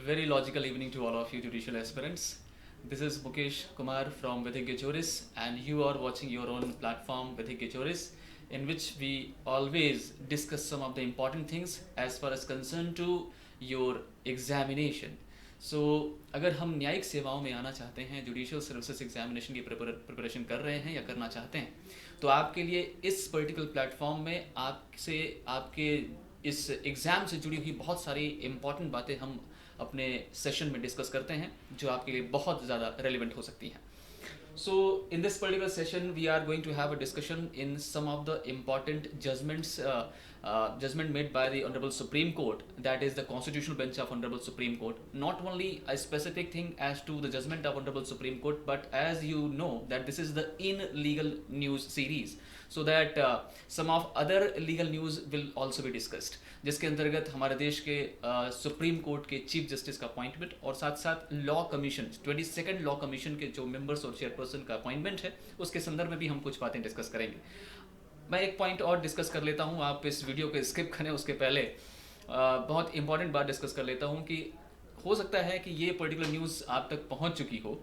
Very logical evening to all of you judicial aspirants. This is Mukesh Kumar from Vidhigya Juris, and you are watching your own platform Vidhigya Juris, in which we always discuss some of the important things as far as concerned to your examination. So अगर हम न्यायिक सेवाओं में आना चाहते हैं, judicial services examination की preparation कर रहे हैं या करना चाहते हैं, तो आपके लिए इस पर्टिकुलर प्लेटफॉर्म में आपसे आपके इस एग्ज़ाम से जुड़ी हुई बहुत सारी इंपॉर्टेंट बातें हम अपने सेशन में डिस्कस करते हैं जो आपके लिए बहुत ज़्यादा रेलिवेंट हो सकती हैं. So in this particular session we are going to have a discussion in some of the important judgment made by the Honorable Supreme Court, that is the constitutional bench of Honorable Supreme Court. Not only a specific thing as to the judgment of Honorable Supreme Court, but as you know that this is the in legal news series, so that some of other legal news will also be discussed, जिसके अंतर्गत हमारे देश के supreme court के chief justice का appointment और साथ साथ law commission 22nd law commission के जो मेंबर्स और चेयरपर्सन का अपॉइंटमेंट है उसके संदर्भ में भी हम कुछ बातें डिस्कस करेंगे. मैं एक पॉइंट और डिस्कस कर लेता हूं, आप इस वीडियो को स्किप करें उसके पहले बहुत इंपॉर्टेंट बात डिस्कस कर लेता हूं कि हो सकता है कि ये पर्टिकुलर न्यूज़ आप तक पहुंच चुकी हो,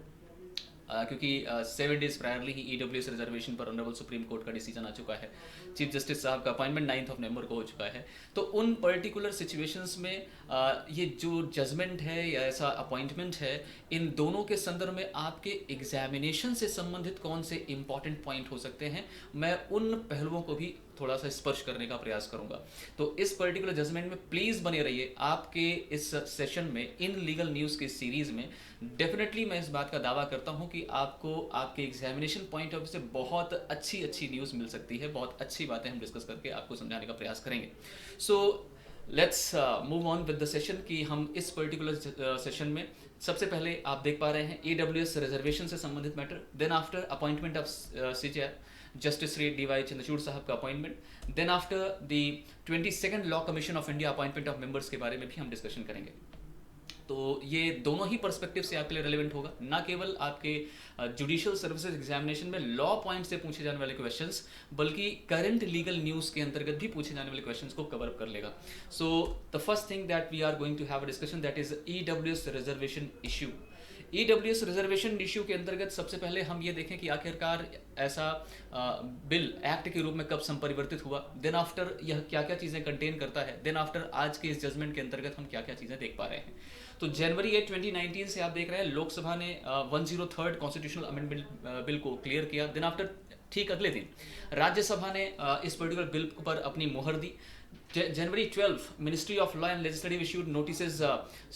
क्योंकि 7 डेज प्रायरली ही EWS रिजर्वेशन पर ऑनरेबल सुप्रीम कोर्ट का डिसीजन आ चुका है. चीफ जस्टिस साहब का अपॉइंटमेंट 9 नवंबर को हो चुका है. तो उन पर्टिकुलर सिचुएशंस में ये जो जजमेंट है या ऐसा अपॉइंटमेंट है, इन दोनों के संदर्भ में आपके एग्जामिनेशन से संबंधित कौन से इंपॉर्टेंट पॉइंट हो सकते हैं, मैं उन पहलुओं को भी थोड़ा सा स्पर्श करने का प्रयास करूंगा. तो इस पर्टिकुलर जजमेंट में प्लीज़ बने रहिए. आपके इस सेशन में इन लीगल न्यूज़ के सीरीज़ में डेफिनेटली मैं इस बात का दावा करता हूं कि आपको आपके एग्जामिनेशन पॉइंट ऑफ व्यू से बहुत अच्छी न्यूज़ मिल सकती है. बहुत अच्छी बातें हम डिस्कस करके आपको समझाने का प्रयास करेंगे. So let's move on with the session कि हम इस पर्टिकुलर सेशन में सबसे पहले आप देख पा रहे हैं EWS रिजर्वेशन से संबंधित matter, then after appointment of CJR justice Shri DY Chandrachud साहब का appointment, then after the 22nd law commission of India appointment of members के बारे में भी हम डिस्कशन करेंगे. तो ये दोनों ही पर्सपेक्टिव से आपके लिए रेलेवेंट होगा, ना केवल आपके जुडिशियल सर्विसेज एग्जामिनेशन में लॉ पॉइंट से पूछे जाने वाले क्वेश्चंस, बल्कि करंट लीगल न्यूज़ के अंतर्गत भी पूछे जाने वाले क्वेश्चंस को कवर अप कर लेगा. So the first thing that we are going to have a discussion that is EWS reservation issue. EWS reservation issue के अंतर्गत सबसे पहले हम ये देखें कि आखिरकार ऐसा बिल एक्ट के रूप में कब संपरिवर्तित हुआ, देन आफ्टर यह क्या क्या चीज़ें कंटेन करता है, देन आफ्टर आज के इस जजमेंट के अंतर्गत हम क्या क्या चीज़ें देख पा रहे हैं. तो जनवरी 8 2019 से आप देख रहे हैं लोकसभा ने 103rd कॉन्स्टिट्यूशनल अमेंडमेंट बिल को क्लियर किया. देन आफ्टर ठीक अगले दिन राज्यसभा ने इस पर्टिकुलर बिल पर अपनी मुहर दी. January 12, Ministry of Law and Legislative issued notices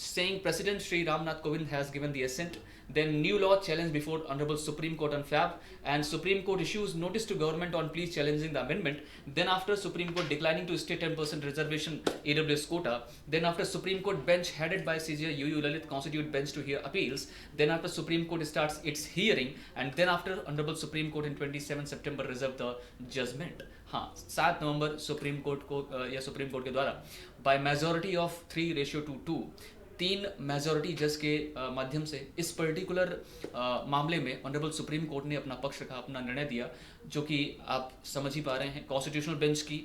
saying President Shri Ramnath Kovind has given the assent. Then new law challenged before Honorable Supreme Court on Feb, and Supreme Court issues notice to government on pleas challenging the amendment. Then after Supreme Court declining to state 10% reservation EWS quota. Then after Supreme Court bench headed by CJ UU Lalit constitute bench to hear appeals. Then after Supreme Court starts its hearing, and then after Honorable Supreme Court in 27 September reserved the judgment. हाँ, 7 नवंबर supreme court को या supreme court के द्वारा bye majority of 3:2 3 majority जज के माध्यम से इस पर्टिकुलर मामले में ऑनरेबल सुप्रीम कोर्ट ने अपना पक्ष रखा, अपना निर्णय दिया, जो कि आप समझ ही पा रहे हैं कॉन्स्टिट्यूशनल बेंच की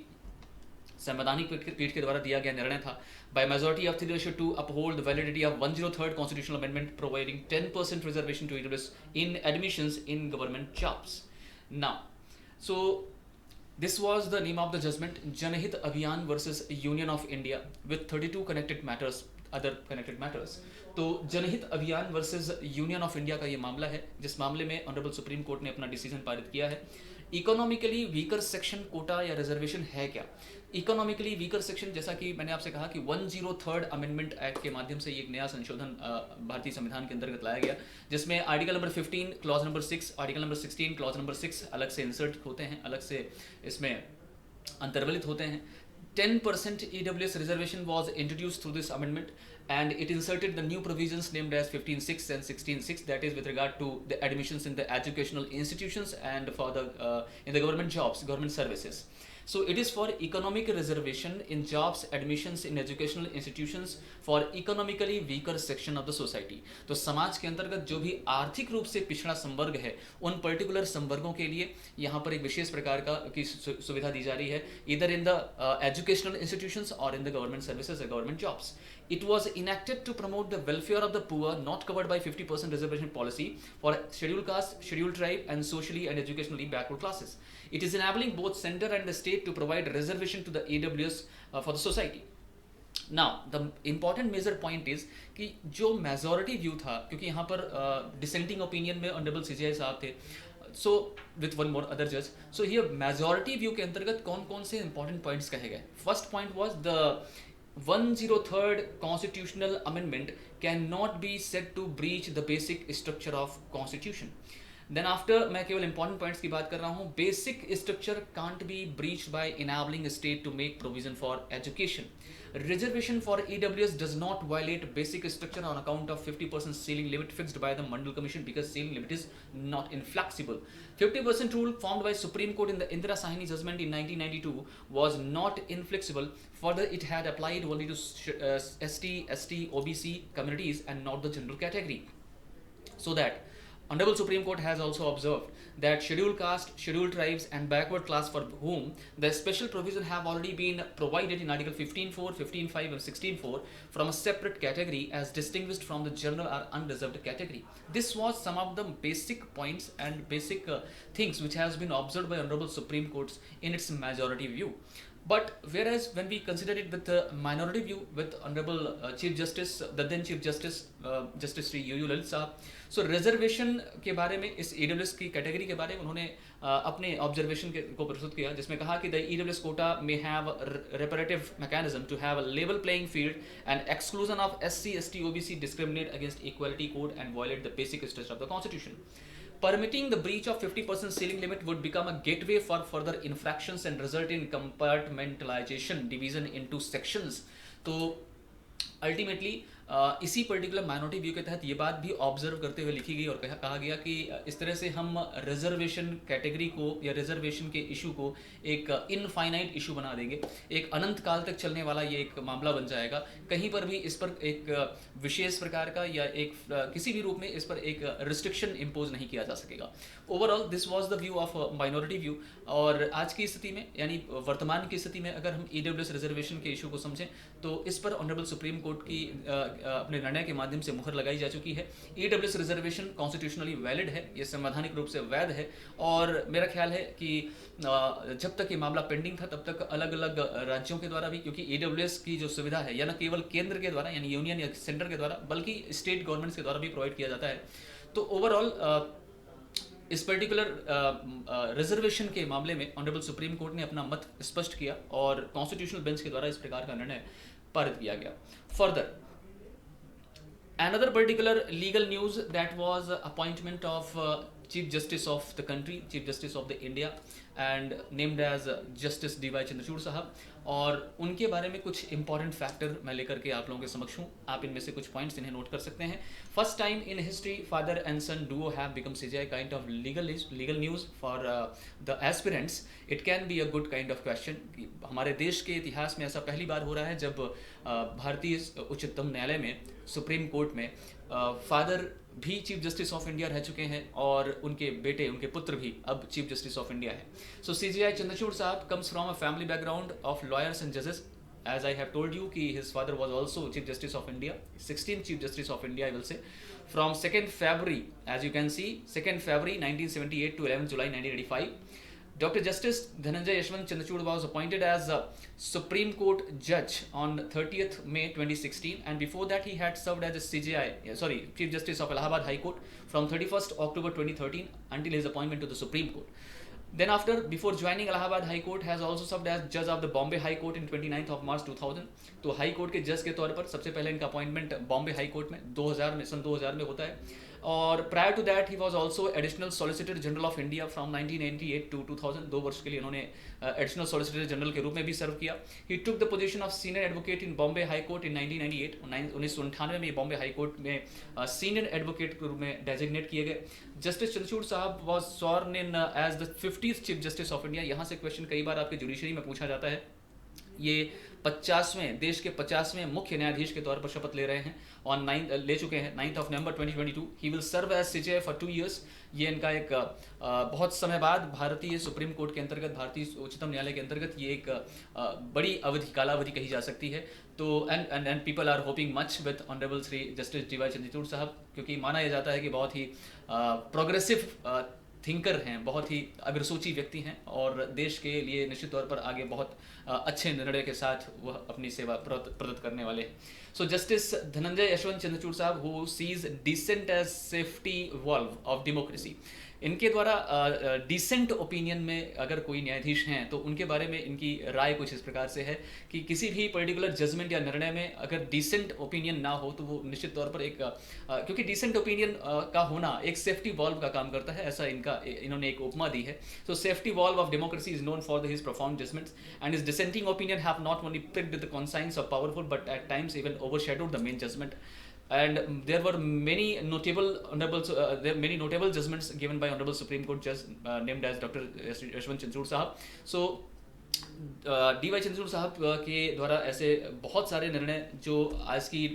संवैधानिक पीठ के द्वारा दिया गया निर्णय था. By majority of 3:2 uphold the validity of 103rd constitutional amendment providing 10% reservation to EWS in admissions in government jobs. Now so this was the name of the judgment, Janahit Abhiyan versus Union of India, with 32 connected matters, other connected matters. तो जनहित अभियान versus union of India का ये मामला है, जिस मामले में ऑनरेबल सुप्रीम कोर्ट ने अपना डिसीजन पारित किया है. इकोनॉमिकली वीकर सेक्शन कोटा या रिजर्वेशन है क्या? इकोनॉमिकली वीकर सेक्शन, जैसा कि मैंने आपसे कहा कि 103rd अमेंडमेंट एक्ट के माध्यम से एक नया संशोधन भारतीय संविधान के अंतर्गत लाया गया, जिसमें article number 15 clause number 6, article number 16 clause number 6 अलग से इंसर्ट होते हैं, अलग से इसमें अंतर्वलित होते हैं. 10% EWS reservation was introduced through this amendment, and it inserted the new provisions named as 15(6) and 16(6), that is with regard to the admissions in the educational institutions and for the in the government jobs, government services. So it is for economic reservation in jobs, admissions in educational institutions for economically weaker section of the society. तो समाज के अंतर्गत जो भी आर्थिक रूप से पिछड़ा संवर्ग है, उन पर्टिकुलर संवर्गों के लिए यहाँ पर एक विशेष प्रकार की सुविधा दी जा रही है, इधर इन द एजुकेशनल इंस्टीट्यूशंस और इन द गवर्नमेंट सर्विसेज या government jobs. It was enacted to promote the welfare of the poor not covered by 50% reservation policy for scheduled caste, scheduled tribe, and socially and educationally backward classes. It is enabling both center and the state to provide reservation to the AWS for the society. Now the important major point is कि जो majority view था, क्योंकि यहाँ पर dissenting opinion में honourable CJI साहब थे, so with one more other जज, सो हियर मेजोरिटी व्यू के अंतर्गत कौन कौन से इंपॉर्टेंट पॉइंट्स कहे गए. First point was the 103rd constitutional amendment cannot be said to breach the basic structure of constitution. Then after मैं केवल इंपॉर्टेंट पॉइंट्स की बात कर रहा हूँ. Basic structure can't be breached by enabling state to make provision for education. Reservation for EWS does not violate basic structure on account of 50% ceiling limit fixed by the Mandal Commission because ceiling limit is not inflexible. 50% rule formed by Supreme Court in the Indira Sahni judgment in 1992 was not inflexible. Further, it had applied only to ST, OBC communities and not the general category. So that Honorable Supreme Court has also observed that scheduled caste, scheduled tribes and backward class for whom the special provision have already been provided in Article 15.4, 15.5 and 16.4 from a separate category as distinguished from the general or unreserved category. This was some of the basic points and basic things which has been observed by Honorable Supreme Court in its majority view. But whereas when we consider it with the minority view with Honorable Chief Justice, the then Chief Justice, Justice Sri U.U. Lalit Sahab, so reservation के बारे में, इस EWS की category के बारे में उन्होंने अपने ऑब्जर्वेशन को प्रस्तुत किया, जिसमें कहा कि the EWS quota may have reparative mechanism to have a level playing field and exclusion of SC, ST, OBC discriminate against equality code and violate the basic structure of the constitution. Permitting the breach of 50% ceiling limit would become a gateway for further infractions and result in compartmentalization, division into sections. तो ultimately इसी particular minority view के तहत ये बात भी observe करते हुए लिखी गई और कहा गया कि इस तरह से हम रिजर्वेशन कैटेगरी को या रिजर्वेशन के इशू को एक इनफाइनाइट इशू बना देंगे, एक अनंत काल तक चलने वाला ये एक मामला बन जाएगा. कहीं पर भी इस पर एक विशेष प्रकार का या एक किसी भी रूप में इस पर एक रिस्ट्रिक्शन इम्पोज नहीं किया जा सकेगा. Overall this was the view of minority view. और आज की स्थिति में यानी वर्तमान की स्थिति में अगर हम EWS रिजर्वेशन के इशू को समझें तो इस पर ऑनरेबल सुप्रीम कोर्ट की अपने निर्णय के माध्यम से मुहर लगाई जा चुकी है. EWS रिजर्वेशन कॉन्स्टिट्यूशनली वैलिड है, ये संवैधानिक रूप से वैध है. और मेरा ख्याल है कि जब तक ये मामला पेंडिंग था तब तक अलग अलग राज्यों के द्वारा भी, क्योंकि EWS की जो सुविधा है या न केवल केंद्र के द्वारा यानी यूनियन या सेंटर के द्वारा बल्कि स्टेट गवर्नमेंट्स के द्वारा भी प्रोवाइड किया जाता है. तो ओवरऑल इस पर्टिकुलर रिजर्वेशन के मामले में ऑनरेबल सुप्रीम कोर्ट ने अपना मत स्पष्ट किया और कॉन्स्टिट्यूशनल बेंच के द्वारा इस प्रकार का निर्णय पारित किया गया. Further another particular legal news that was appointment of Chief Justice of the country, Chief Justice of the India and named as Justice D.Y. Chandrachud साहब. और उनके बारे में कुछ इंपॉर्टेंट फैक्टर मैं लेकर के आप लोगों के समक्ष हूँ. आप इनमें से कुछ पॉइंट्स इन्हें नोट कर सकते हैं. First time in history father and son duo have become CJI kind of legal news for the aspirants. It can be a good kind of question. हमारे देश के इतिहास में ऐसा पहली बार हो रहा है जब भारतीय उच्चतम न्यायालय में, सुप्रीम कोर्ट में फादर भी चीफ जस्टिस ऑफ इंडिया रह चुके हैं और उनके बेटे, उनके पुत्र भी अब चीफ जस्टिस ऑफ इंडिया हैं. सो CJI चंद्रचूड़ साहब comes from a family background of lawyers and जजेस. As I have told you, his father was also Chief Justice of India, 16th Chief Justice of India, I will say. From 2nd February, as you can see, 2nd February 1978 to 11th July 1985. Dr. Justice Dhananjay Yashwant Chandrachud was appointed as a Supreme Court judge on 30th May 2016, and before that he had served as a Chief Justice of Allahabad High Court from 31st October 2013 until his appointment to the Supreme Court. Then before joining Allahabad High Court has also served as judge of the Bombay High Court in 29th of March 2000. तो high court के जज के तौर पर सबसे पहले इनका appointment Bombay high court में सन 2000 में होता है. और prior to that he was also additional solicitor general of India from 1998 to 2000. 2 वर्ष के लिए इन्होंने एडिशनल सॉलिसिटर जनरल के रूप में भी सर्व किया. He took the position of senior advocate in Bombay high court in 1998. 1998 में बॉम्बे हाई कोर्ट में सीनियर एडवोकेट के रूप में डेजिग्नेट किए गए. जस्टिस चंद्रचूड़ साहब was sworn in as the 50th chief justice of India. यहाँ से क्वेश्चन कई बार आपके जुडिशरी में पूछा जाता है. ये 50वें देश के 50वें मुख्य न्यायाधीश के तौर पर शपथ ले रहे हैं और ले चुके हैं 9th of November 2022. He will serve as CJI for 2 years. ये इनका एक बहुत समय बाद भारतीय सुप्रीम कोर्ट के अंतर्गत, भारतीय उच्चतम न्यायालय के अंतर्गत ये एक बड़ी अवधि, कालावधि कही जा सकती है. तो and people are hoping much with honourable Shri justice D Y Chandrachud साहब, क्योंकि माना यह जाता है कि बहुत ही प्रोग्रेसिव थिंकर हैं, बहुत ही अग्रसोची व्यक्ति हैं और देश के लिए निश्चित तौर पर आगे बहुत अच्छे निर्णय के साथ वह अपनी सेवा प्रदत्त करने वाले हैं. सो जस्टिस धनंजय यशवंत चंद्रचूड़ साहब, who sees dissent as safety valve of democracy, इनके द्वारा डिसेंट ओपिनियन में अगर कोई न्यायाधीश हैं तो उनके बारे में इनकी राय कुछ इस प्रकार से है कि किसी भी पर्टिकुलर जजमेंट या निर्णय में अगर डिसेंट ओपिनियन ना हो तो वो निश्चित तौर पर एक क्योंकि डिसेंट ओपिनियन का होना एक सेफ्टी वॉल्व का काम करता है, ऐसा इन्होंने एक उपमा दी है. So safety valve of democracy is known for his profound judgments and his dissenting opinion have not only pricked the conscience of powerful but at times even overshadowed the main judgment. And there were many notable judgments given by Honorable Supreme Court Judge named as Dr. Yashwant Chandrachud Sahab. So D Y Chandrachud साहब के द्वारा ऐसे बहुत सारे निर्णय जो आज की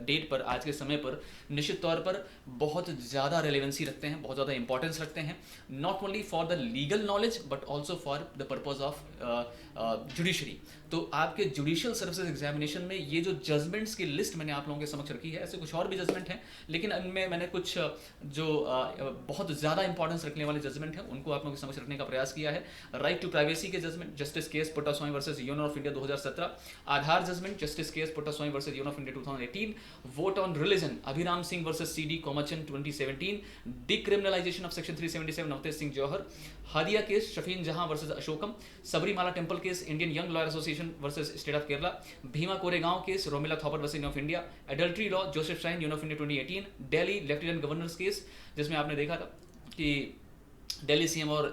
डेट पर, आज के समय पर निश्चित तौर पर बहुत ज़्यादा रेलेवेंसी रखते हैं, बहुत ज़्यादा इंपॉर्टेंस रखते हैं, not only for the legal knowledge but also for the purpose of judiciary. तो आपके जुडिशियल सर्विसेज एग्जामिनेशन में ये जो जजमेंट्स की लिस्ट मैंने आप लोगों के समक्ष रखी है, ऐसे कुछ और भी जजमेंट हैं लेकिन इनमें मैंने कुछ जो बहुत ज़्यादा इंपॉर्टेंस रखने वाले जजमेंट हैं उनको आप लोगों के समक्ष रखने का प्रयास किया है. राइट टू प्राइवेसी के judgment justice K S Puttaswamy versus union of India 2017, Aadhaar judgment justice K S Puttaswamy versus union of India 2018, vote on religion Abhiram Singh versus C D Komachan 2017, decriminalisation of section 377 Navtej Singh Johar, Hadiya case Shafin Jahan versus Asokan, Sabarimala temple case Indian young lawyers association versus state of Kerala, Bhima Koregaon case Romila Thapar versus union of India, adultery law Joseph shine union of India 2018, Delhi lieutenant governors case जिसमें आपने देखा था कि Delhi CM और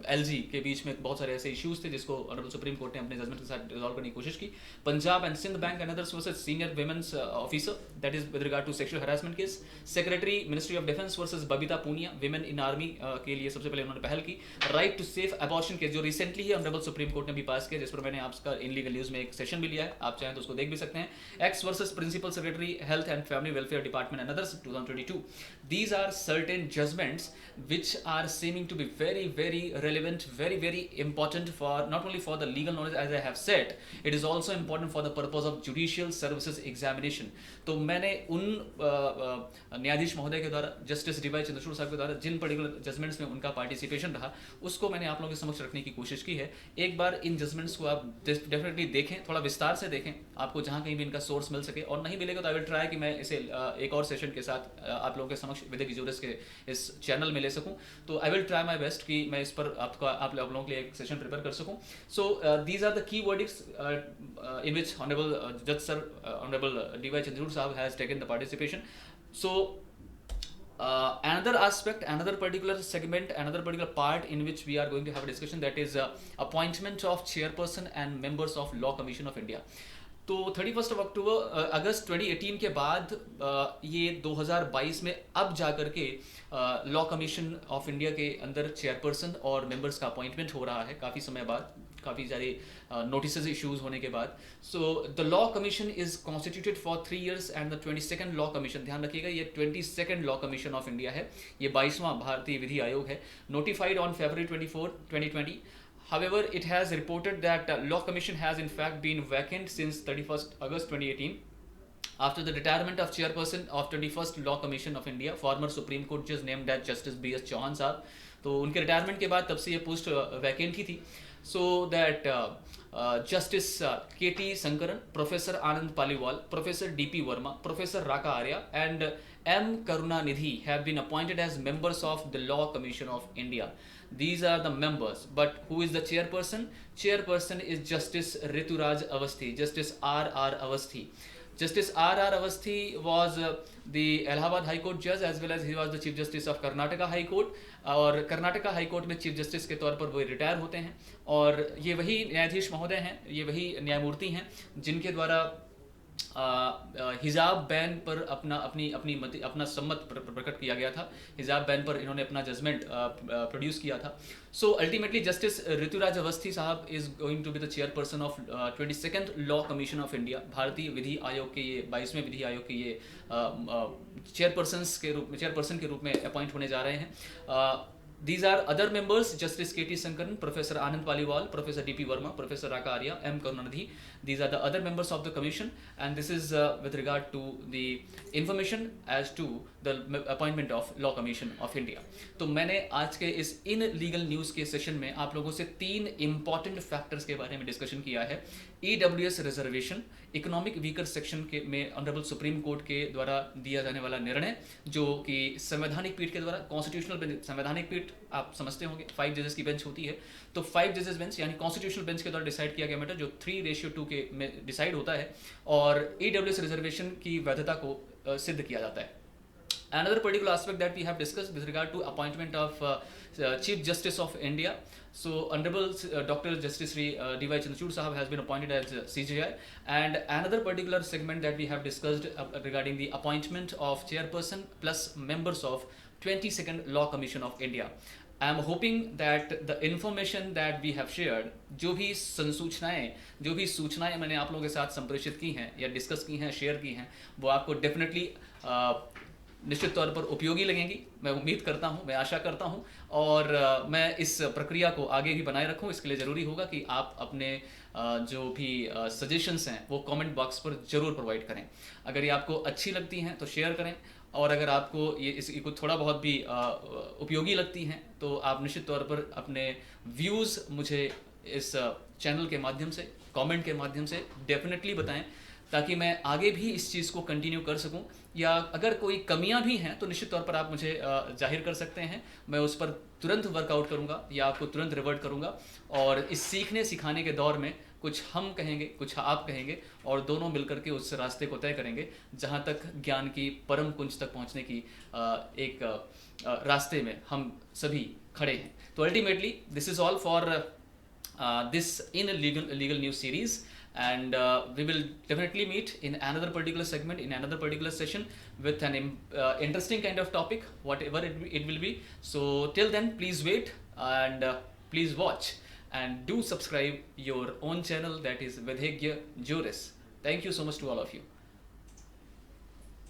LG के बीच में बहुत सारे ऐसे इश्यूज थे जिसको ऑनरेबल सुप्रीम कोर्ट ने अपने जजमेंट के साथ रिजॉल्व करने की कोशिश की. Punjab and Sindh bank and others versus senior women's officer that is with regard to sexual harassment case, secretary ministry of defence versus Babita Puniya women in army के लिए सबसे पहले उन्होंने पहल की. Right to safe abortion case जो रिसेंटली ही ऑनरेबल सुप्रीम कोर्ट ने भी पास किया, जिस पर मैंने आपका इन लीगल न्यूज में एक सेशन भी लिया है, आप चाहें तो उसको देख भी सकते हैं. X versus principal secretary health and family welfare department and others 2022. These are certain judgments which are seeming to be very relevant, very important for not only for the legal knowledge as I have said, it is also important for the purpose of judicial services examination. तो मैंने उन न्यायाधीश महोदय के द्वारा, justice D Y Chandrachud साहब के द्वारा जिन पर्टिकुलर जजमेंट्स में उनका पार्टिसिपेशन रहा उसको मैंने आप लोगों के समक्ष रखने की कोशिश की है. एक बार इन जजमेंट्स को आप डेफिनेटली देखें, थोड़ा विस्तार से देखें, आपको जहाँ कहीं भी इनका सोर्स मिल सके, और नहीं मिलेगा तो आई विल ट्राई कि मैं इसे एक और सेशन के साथ आप लोगों के समक्ष विधिक ज्यूरिस के इस चैनल में ले सकूं. तो I will try my best कि मैं इस पर आप लोगों के लिए एक सेशन प्रिपेयर कर सकूं. So these are the key verdicts in which honourable जज sir honourable D Y Chandrachud साहब has taken the participation. So another aspect, another particular segment, another particular part in which we are going to have a discussion, that is appointment of chairperson and members of Law Commission of India. तो 31 अक्टूबर अगस्त 2018 के बाद ये 2022 में अब जाकर के law commission of India के अंदर चेयरपर्सन और मेंबर्स का अपॉइंटमेंट हो रहा है, काफ़ी समय बाद, काफ़ी सारे नोटिस इश्यूज होने के बाद. So the law commission is constituted for 3 years and the 22nd law commission, ध्यान रखिएगा ये 22nd law commission of India है, ये 22वां भारतीय विधि आयोग है, notified on February 24, 2020. However, it has reported that Law Commission has in fact been vacant since 31st August 2018. After the retirement of chairperson of 21st Law Commission of India, former Supreme Court judge named as Justice B.S. Chauhan साहब, तो उनके retirement के बाद तब से ये post vacant ही थी. So that Justice K.T. Sankaran, Professor Anand Paliwal, Professor D.P. Verma, Professor Raka Arya and M. Karunanidhi have been appointed as members of the Law Commission of India. These are the members, but who is the chairperson? Chairperson is Justice Rituraj Avasthi, Justice R.R. Avasthi. Justice R.R. Avasthi was the Allahabad High Court judge as well as he was the Chief Justice of Karnataka High Court. और Karnataka high court में chief justice के तौर पर वो retire होते हैं, और ये वही न्यायाधीश महोदय हैं, ये वही न्यायमूर्ति हैं जिनके द्वारा हिजाब बैन पर अपना सम्मत प्रकट किया गया था. हिजाब बैन पर इन्होंने अपना जजमेंट प्रोड्यूस किया था. So ultimately justice Rituraj Awasthi साहब is going to be the chairperson of 22nd law commission of India. भारतीय विधि आयोग के ये 22वें विधि आयोग के ये चेयरपर्सन के रूप में अपॉइंट होने जा रहे हैं. These are other members: Justice K.T. Sankaran, Professor Anand Paliwal, Professor D.P. Verma, Professor Raka Arya, M. Karunanidhi. These are the other members of the commission, and this is with regard to the information as to the appointment of Law Commission of India. तो मैंने आज के इस in legal news के session में आप लोगों से 3 इंपॉर्टेंट फैक्टर्स के बारे में डिस्कशन किया है. EWS reservation, economic weaker section के में ऑनरेबल सुप्रीम कोर्ट के द्वारा दिया जाने वाला निर्णय, जो कि संवैधानिक पीठ के द्वारा, कॉन्स्टिट्यूशनल बेंच, संवैधानिक पीठ आप समझते होंगे 5 जजेस की बेंच होती है, तो 5 जजेस बेंच यानी कॉन्स्टिट्यूशनल बेंच के द्वारा डिसाइड किया गया मैटर जो 3:2 के में डिसाइड होता है, और EWS रिजर्वेशन की वैधता को सिद्ध किया जाता है. Another particular aspect that we have discussed with regard to appointment of Chief Justice of India. So Honorable Dr. Justice Sri D.Y. Chandrachud Sahab has been appointed as CJI, and another particular segment that we have discussed regarding the appointment of chairperson plus members of 22nd Law Commission of India. I am hoping that the information that we have shared, जो भी सूचनाएं मैंने आप लोगों के साथ संप्रेषित की हैं या डिस्कस की हैं, शेयर की हैं, वो आपको डेफिनेटली निश्चित तौर पर उपयोगी लगेंगी. मैं उम्मीद करता हूं, मैं आशा करता हूं, और मैं इस प्रक्रिया को आगे भी बनाए रखूं. इसके लिए ज़रूरी होगा कि आप अपने जो भी सजेशंस हैं वो कमेंट बॉक्स पर ज़रूर प्रोवाइड करें. अगर ये आपको अच्छी लगती हैं तो शेयर करें, और अगर आपको ये इसको थोड़ा बहुत भी उपयोगी लगती हैं तो आप निश्चित तौर पर अपने व्यूज़ मुझे इस चैनल के माध्यम से, कमेंट के माध्यम से डेफिनेटली बताएं, ताकि मैं आगे भी इस चीज़ को कंटिन्यू कर सकूं. या अगर कोई कमियां भी हैं तो निश्चित तौर पर आप मुझे जाहिर कर सकते हैं. मैं उस पर तुरंत वर्कआउट करूंगा या आपको तुरंत रिवर्ट करूंगा, और इस सीखने सिखाने के दौर में कुछ हम कहेंगे, कुछ आप कहेंगे, और दोनों मिलकर के उस रास्ते को तय करेंगे जहां तक ज्ञान की परम कुंज तक पहुंचने की एक रास्ते में हम सभी खड़े हैं. तो ultimately this is all for this in a legal news series, and we will definitely meet in another particular segment, in another particular session, with an interesting kind of topic, whatever it will be. So till then, please wait, and please watch, and do subscribe your own channel, that is Vidhegya Juris. Thank you so much to all of you.